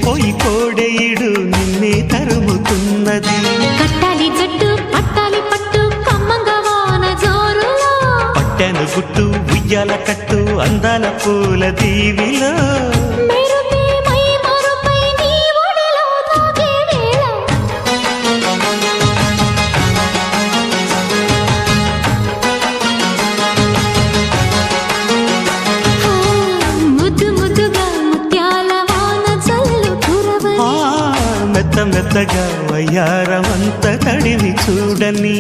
మురిసిపోయి కోడేయుడు నిన్నే తరుముతున్నది. కట్టాలి జట్టు పట్టాలి పట్టు కమ్మంగా వాన జోరులో, పట్టెను గుట్టు ఉయ్యాల కట్టు అందాల పూల దీవిలో, మెరుపే మై మరుపై నీ ఒడిలో తాగే వేళ, ముద్దు ముద్దుగా ముత్యాల వాన జల్లు కురవని, మెత్త మెత్తగా వయ్యారమంత తడివి చూడని.